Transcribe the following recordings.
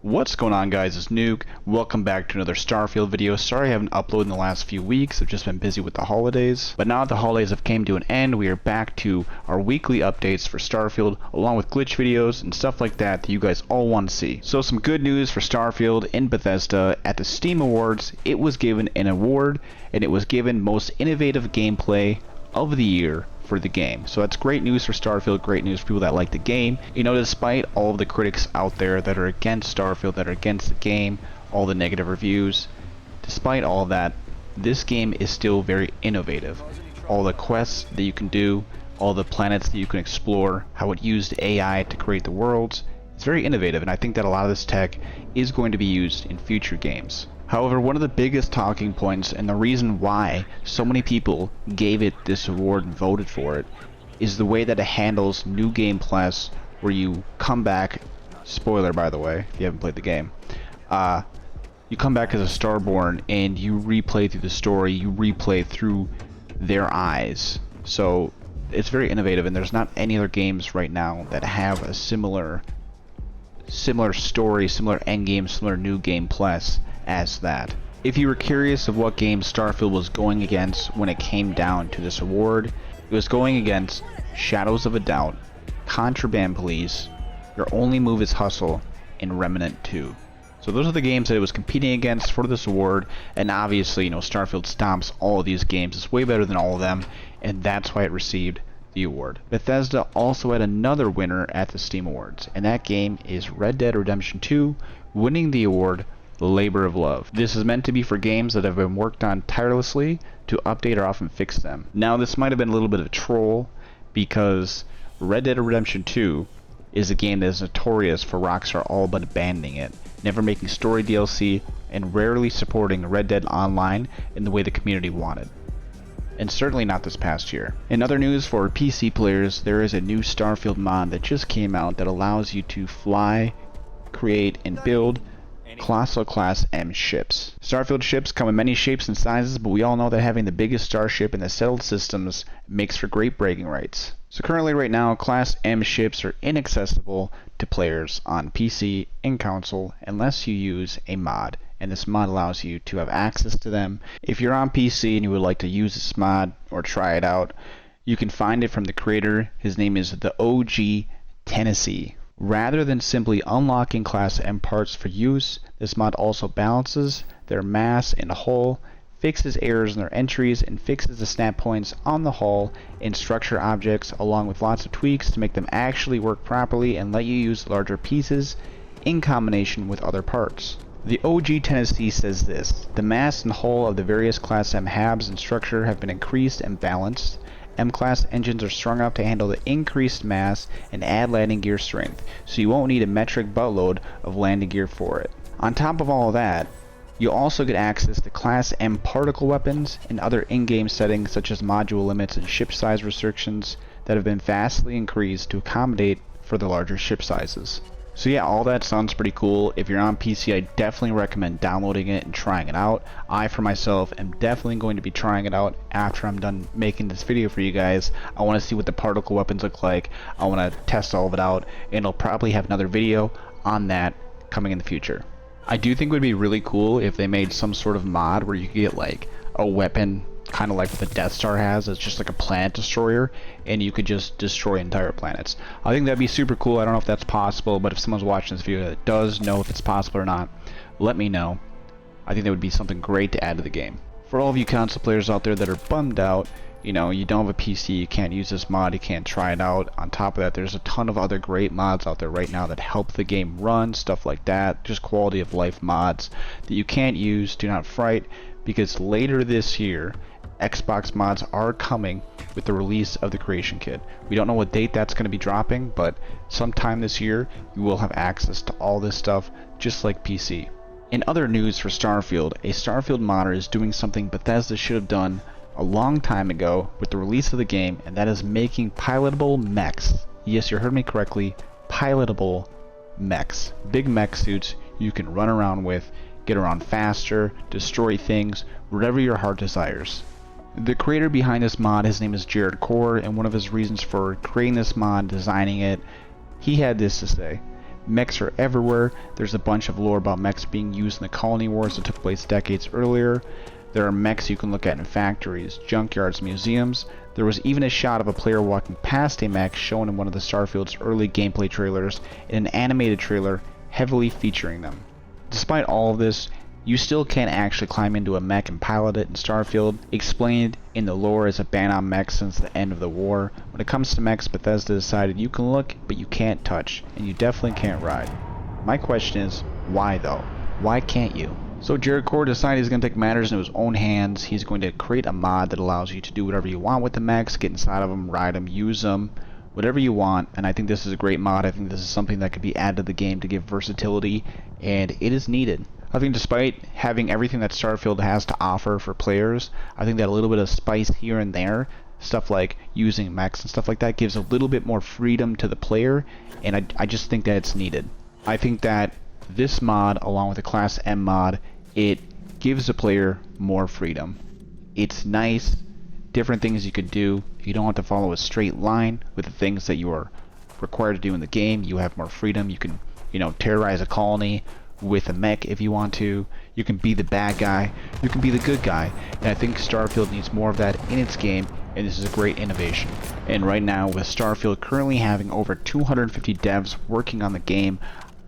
What's going on, guys? It's Nuke. Welcome back to another Starfield video. Sorry I haven't uploaded in the last few weeks. I've just been busy with the holidays. But now that the holidays have came to an end, we are back to our weekly updates for Starfield, along with glitch videos and stuff like that that you guys all want to see. So some good news for Starfield in Bethesda. At the Steam Awards, it was given an award, and it was given Most Innovative Gameplay of the Year for the game. So that's great news for Starfield, great news for people that like the game. You know, despite all of the critics out there that are against Starfield, that are against the game, all the negative reviews, despite all of that, this game is still very innovative. All the quests that you can do, all the planets that you can explore, how it used AI to create the worlds, it's very innovative, and I think that a lot of this tech is going to be used in future games. However, one of the biggest talking points, and the reason why so many people gave it this award and voted for it, is the way that it handles new game quests where you come back, spoiler by the way, if you haven't played the game, you come back as a Starborn and you replay through the story, you replay through their eyes. So it's very innovative, and there's not any other games right now that have a similar story, similar endgame, similar new game quests as that. If you were curious of what game Starfield was going against when it came down to this award, it was going against Shadows of a Doubt, Contraband Police, Your Only Move is Hustle, and Remnant 2. So those are the games that it was competing against for this award, and obviously, you know, Starfield stomps all of these games. It's way better than all of them, and that's why it received the award. Bethesda also had another winner at the Steam Awards, and that game is Red Dead Redemption 2, winning the award Labor of Love. This is meant to be for games that have been worked on tirelessly to update or often fix them. Now, this might have been a little bit of a troll, because Red Dead Redemption 2 is a game that is notorious for Rockstar all but abandoning it, never making story DLC, and rarely supporting Red Dead Online in the way the community wanted. And certainly not this past year. In other news for PC players, there is a new Starfield mod that just came out that allows you to fly, create, and build Colossal Class M ships. Starfield ships come in many shapes and sizes, but we all know that having the biggest starship in the settled systems makes for great bragging rights. So currently right now, Class M ships are inaccessible to players on PC and console unless you use a mod, and this mod allows you to have access to them. If you're on PC and you would like to use this mod or try it out, you can find it from the creator. His name is the OG Tennessee. Rather than simply unlocking Class M parts for use, this mod also balances their mass and hull, fixes errors in their entries, and fixes the snap points on the hull and structure objects, along with lots of tweaks to make them actually work properly and let you use larger pieces in combination with other parts. The OG Tennessee says this: the mass and hull of the various Class M halves and structure have been increased and balanced. M-Class engines are strong enough to handle the increased mass and add landing gear strength, so you won't need a metric buttload of landing gear for it. On top of all of that, you'll also get access to Class M particle weapons and other in-game settings such as module limits and ship size restrictions that have been vastly increased to accommodate for the larger ship sizes. So yeah, all that sounds pretty cool. If you're on PC, I definitely recommend downloading it and trying it out. I, for myself, am definitely going to be trying it out after I'm done making this video for you guys. I want to see what the particle weapons look like. I want to test all of it out, and I'll probably have another video on that coming in the future. I do think it would be really cool if they made some sort of mod where you could get like a weapon kind of like what the Death Star has. It's just like a planet destroyer, and you could just destroy entire planets. I think that'd be super cool. I don't know if that's possible, but if someone's watching this video that does know if it's possible or not, let me know. I think that would be something great to add to the game. For all of you console players out there that are bummed out, you know, you don't have a PC, you can't use this mod, you can't try it out. On top of that, there's a ton of other great mods out there right now that help the game run, stuff like that, just quality of life mods that you can't use. Do not fright, because later this year, Xbox mods are coming with the release of the Creation Kit. We don't know what date that's going to be dropping, but sometime this year you will have access to all this stuff just like PC. In other news for Starfield, a Starfield modder is doing something Bethesda should have done a long time ago with the release of the game, and that is making pilotable mechs. Yes, you heard me correctly, pilotable mechs. Big mech suits you can run around with, get around faster, destroy things, whatever your heart desires. The creator behind this mod, his name is Jared Core, and one of his reasons for creating this mod, designing it, he had this to say: Mechs are everywhere. There's a bunch of lore about mechs being used in the colony wars that took place decades earlier. There are mechs you can look at in factories, junkyards, museums. There was even a shot of a player walking past a mech shown in one of the Starfield's early gameplay trailers in an animated trailer heavily featuring them. Despite all of this, you still can't actually climb into a mech and pilot it in Starfield. Explained in the lore as a ban on mechs since the end of the war. When it comes to mechs, Bethesda decided you can look, but you can't touch, and you definitely can't ride. My question is, why though? Why can't you? So Jared Core decided he's going to take matters into his own hands. He's going to create a mod that allows you to do whatever you want with the mechs, get inside of them, ride them, use them, whatever you want. And I think this is a great mod. I think this is something that could be added to the game to give versatility, and it is needed. I think despite having everything that Starfield has to offer for players, I think that a little bit of spice here and there, stuff like using mechs and stuff like that, gives a little bit more freedom to the player, and I just think that it's needed. I think that this mod, along with the Class M mod, it gives the player more freedom. It's nice, different things you could do. You don't have to follow a straight line with the things that you are required to do in the game. You have more freedom. You can, terrorize a colony with a mech if you want to. You can be the bad guy. You can be the good guy. And I think Starfield needs more of that in its game, and this is a great innovation. And right now, with Starfield currently having over 250 devs working on the game,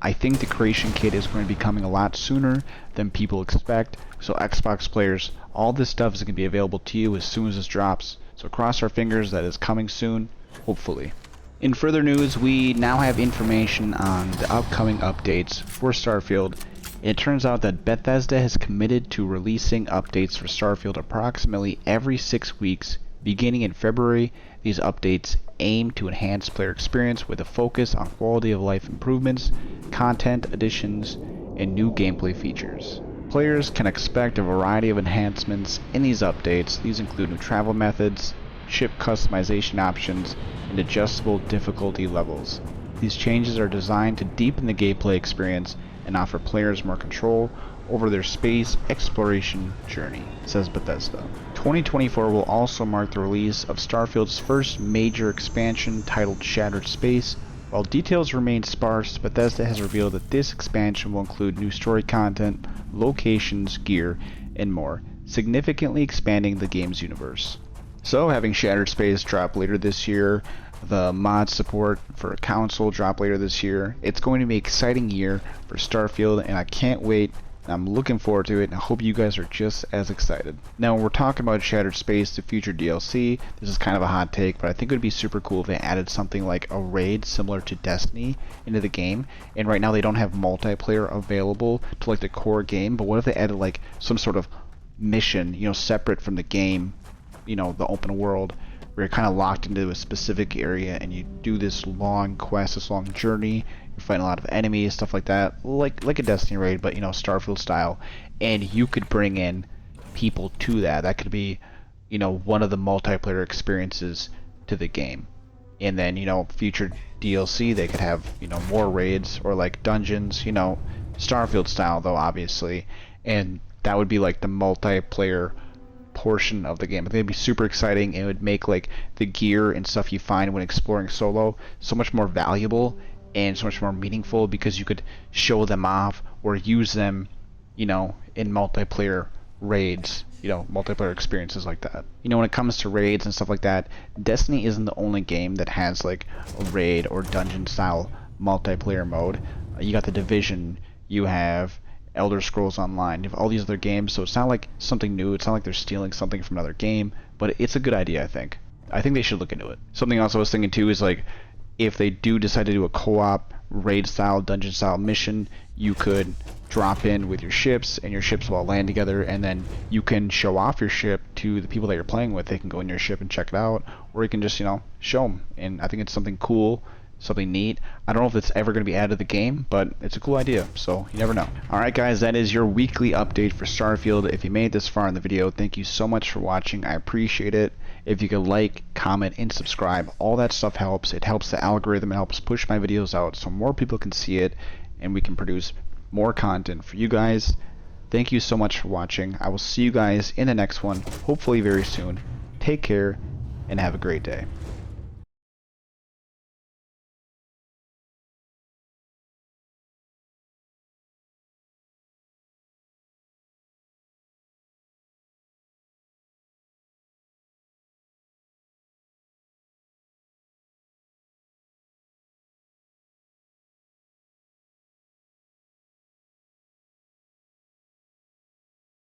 I think the creation kit is going to be coming a lot sooner than people expect. So Xbox players, all this stuff is going to be available to you as soon as this drops. So cross our fingers that it's coming soon, hopefully. In further news, we now have information on the upcoming updates for Starfield. It turns out that Bethesda has committed to releasing updates for Starfield approximately every 6 weeks, beginning in February. These updates aim to enhance player experience with a focus on quality of life improvements, content additions, and new gameplay features. Players can expect a variety of enhancements in these updates. These include new travel methods, ship customization options, and adjustable difficulty levels. These changes are designed to deepen the gameplay experience and offer players more control over their space exploration journey, says Bethesda. 2024 will also mark the release of Starfield's first major expansion titled Shattered Space. While details remain sparse, Bethesda has revealed that this expansion will include new story content, locations, gear, and more, significantly expanding the game's universe. So, having Shattered Space drop later this year, the mod support for a console drop later this year, it's going to be an exciting year for Starfield, and I can't wait. I'm looking forward to it, and I hope you guys are just as excited. Now, when we're talking about Shattered Space, the future DLC, this is kind of a hot take, but I think it would be super cool if they added something like a raid similar to Destiny into the game. And right now they don't have multiplayer available to like the core game, but what if they added like some sort of mission, separate from the game, the open world, where you're kind of locked into a specific area and you do this long quest, this long journey. You're fighting a lot of enemies, stuff like that, like a Destiny raid, but Starfield style. And you could bring in people to that. That could be, one of the multiplayer experiences to the game. And then, future DLC, they could have, more raids or like dungeons, Starfield style though, obviously. And that would be like the multiplayer portion of the game. I think it'd be super exciting. It would make like the gear and stuff you find when exploring solo so much more valuable and so much more meaningful, because you could show them off or use them, in multiplayer raids, multiplayer experiences like that. When it comes to raids and stuff like that, Destiny isn't the only game that has like a raid or dungeon style multiplayer mode. You got The Division, you have Elder Scrolls Online, you have all these other games, so it's not like something new, it's not like they're stealing something from another game, but it's a good idea, I think. I think they should look into it. Something else I was thinking too is like, if they do decide to do a co-op raid style, dungeon style mission, you could drop in with your ships, and your ships will all land together, and then you can show off your ship to the people that you're playing with. They can go in your ship and check it out, or you can just, show them. And I think it's something cool, something neat. I don't know if it's ever going to be added to the game, but it's a cool idea, so you never know. Alright guys, that is your weekly update for Starfield. If you made it this far in the video, thank you so much for watching. I appreciate it. If you could like, comment, and subscribe, all that stuff helps. It helps the algorithm, it helps push my videos out so more people can see it, and we can produce more content for you guys. Thank you so much for watching. I will see you guys in the next one, hopefully very soon. Take care, and have a great day.